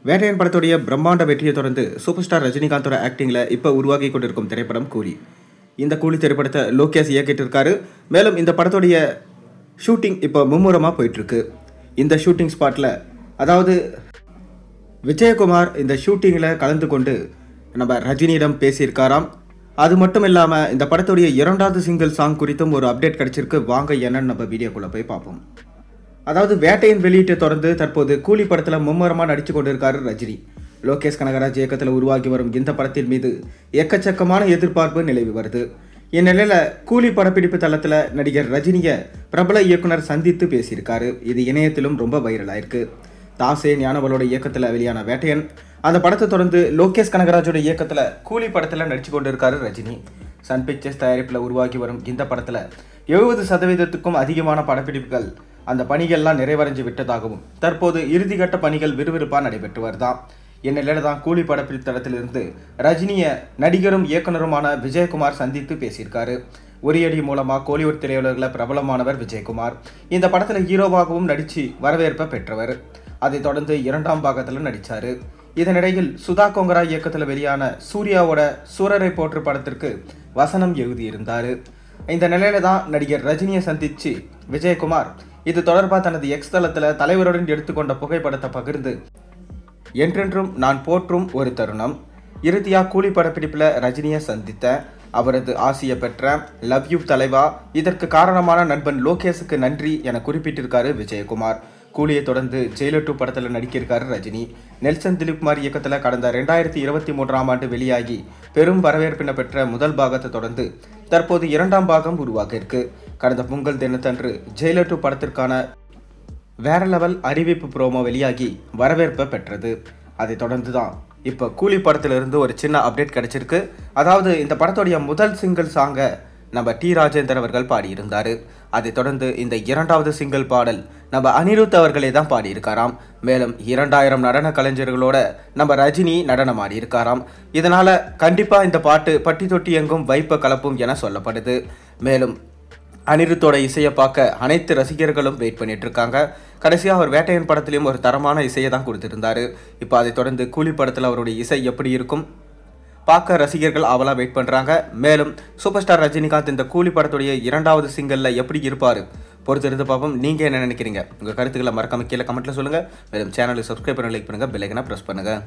வேட்டையன் படத்துடைய பிரம்மாண்ட வெற்றியை தொடர்ந்து சூப்பர் ஸ்டார் ரஜினிகாந்தோட ஆக்டிங்கில் இப்போ உருவாகி கொண்டிருக்கும் திரைப்படம் கூலி. இந்த கூலி திரைப்படத்தை லோகேஷ் இயக்கிட்டு இருக்காரு. மேலும் இந்த படத்துடைய ஷூட்டிங் இப்போ மும்முரமாக போயிட்டுருக்கு. இந்த ஷூட்டிங் ஸ்பாட்டில் அதாவது விஜயகுமார் இந்த ஷூட்டிங்கில் கலந்து கொண்டு நம்ம ரஜினியிடம் பேசியிருக்காராம். அது மட்டும் இல்லாமல் இந்த படத்துடைய 2வது சிங்கிள் சாங் குறித்தும் ஒரு அப்டேட் கிடச்சிருக்கு. வாங்க என்னன்னு நம்ம வீடியோக்குள்ளே போய் பார்ப்போம். அதாவது வேட்டையின் வெளியீட்டை தொடர்ந்து தற்போது கூலி படத்தில் மும்முரமாக நடித்து கொண்டிருக்காரு ரஜினி. லோகேஷ் கனகராஜ் இயக்கத்தில் உருவாகி வரும் இந்த படத்தின் மீது எக்கச்சக்கமான எதிர்பார்ப்பு நிலவி வருது. இந்நிலையில் கூலி படப்பிடிப்பு தளத்தில் நடிகர் ரஜினியை பிரபல இயக்குனர் சந்தித்து பேசியிருக்காரு. இது இணையத்திலும் ரொம்ப வைரலாயிருக்கு. தாசே ஞானவலோட இயக்கத்தில் வெளியான வேட்டையன் அந்த படத்தை தொடர்ந்து லோகேஷ் கனகராஜோட இயக்கத்தில் கூலி படத்தில் நடித்து கொண்டிருக்காரு ரஜினி. சன் பிக்சர்ஸ் தயாரிப்பில் உருவாகி வரும் இந்த படத்தில் 70% அதிகமான படப்பிடிப்புகள் அந்த பணிகள்லாம் நிறைவடைஞ்சு விட்டதாகவும் தற்போது இறுதிக்கட்ட பணிகள் விறுவிறுப்பாக நடைபெற்று வருதான். இந்நிலையில தான் கூலி படப்பிடிப்பு தளத்திலிருந்து ரஜினியை நடிகரும் இயக்குனருமான விஜயகுமார் சந்தித்து பேசியிருக்காரு. உரியடி மூலமாக கோலிவுட் திரையுலகில் பிரபலமானவர் விஜயகுமார். இந்த படத்தில் ஹீரோவாகவும் நடித்து வரவேற்பை பெற்றவர். அதைத் தொடர்ந்து 2ஆம் பாகத்தில் நடித்தார். இதனிடையில் சுதா கொங்கரா இயக்கத்தில் வெளியான சூர்யாவோட சூரரை போற்று படத்திற்கு வசனம் எழுதியிருந்தார். இந்த நிலையில தான் நடிகர் ரஜினியை சந்தித்து விஜயகுமார் இது தொடர்பாக தனது எக்ஸ் தளத்தில் தலைவருடன் எடுத்துக்கொண்ட புகைப்படத்தை பகிர்ந்து, என்றென்றும் நான் போற்றும் ஒரு தருணம், இறுதியாக கூலி படப்பிடிப்பில் ரஜினியை சந்தித்த அவரது ஆசியை பெற்ற, லவ் யூ தலைவா, இதற்கு காரணமான நண்பன் லோகேஷுக்கு நன்றி என குறிப்பிட்டிருக்காரு விஜயகுமார். கூலியை தொடர்ந்து ஜெயிலர் 2 படத்தில் நடிக்கிருக்காரு ரஜினி. நெல்சன் திலீப்குமார் இயக்கத்தில் கடந்த 2023ஆம் ஆண்டு வெளியாகி பெரும் வரவேற்பினை பெற்ற முதல் பாகத்தை தொடர்ந்து தற்போது 2ஆம் பாகம் உருவாக இருக்கு. கடந்த பொங்கல் தினத்தன்று ஜெயிலர் 2 படத்திற்கான வேற லெவல் அறிவிப்பு ப்ரோமோ வெளியாகி வரவேற்பை பெற்றது. அதை தொடர்ந்து தான் இப்போ கூலி படத்திலிருந்து ஒரு சின்ன அப்டேட் கிடைச்சிருக்கு. அதாவது இந்த படத்துடைய முதல் சிங்கிள் சாங்கை நம்ம டி ராஜேந்தர் அவர்கள் பாடியிருந்தார். அதை தொடர்ந்து இந்த 2வது சிங்கிள் பாடல் நம்ம அனிருத் அவர்களே தான் பாடியிருக்காராம். மேலும் 2000 நடன கலைஞர்களோட நம்ம ரஜினி நடனம் ஆடியிருக்காராம். இதனால் கண்டிப்பாக இந்த பாட்டு பட்டி தொட்டி எங்கும் வைப்ப கலப்பும் என சொல்லப்படுது. மேலும் அனிருத்தோட இசையை பார்க்க அனைத்து ரசிகர்களும் வெயிட் பண்ணிட்டு இருக்காங்க. கடைசியாக அவர் வேட்டையன் படத்திலையும் ஒரு தரமான இசையை தான் கொடுத்திருந்தாரு. இப்போ அதை தொடர்ந்து கூலி படத்தில் அவருடைய இசை எப்படி இருக்கும் பார்க்க ரசிகர்கள் அவளா வெயிட் பண்ணுறாங்க. மேலும் சூப்பர் ஸ்டார் ரஜினிகாந்த் இந்த கூலி படத்துடைய 2வது சிங்கிளில் எப்படி இருப்பார் பொறுத்திருந்து பார்ப்போம். நீங்கள் என்ன நினைக்கிறீங்க? உங்கள் கருத்துக்களை மறக்காம கீழே கமெண்ட்டில் சொல்லுங்கள். மேலும் சேனலுக்கு சப்ஸ்கிரைப் பண்ணி லைக் பண்ணுங்கள், பெல் ஐக்கனை ப்ரெஸ் பண்ணுங்கள்.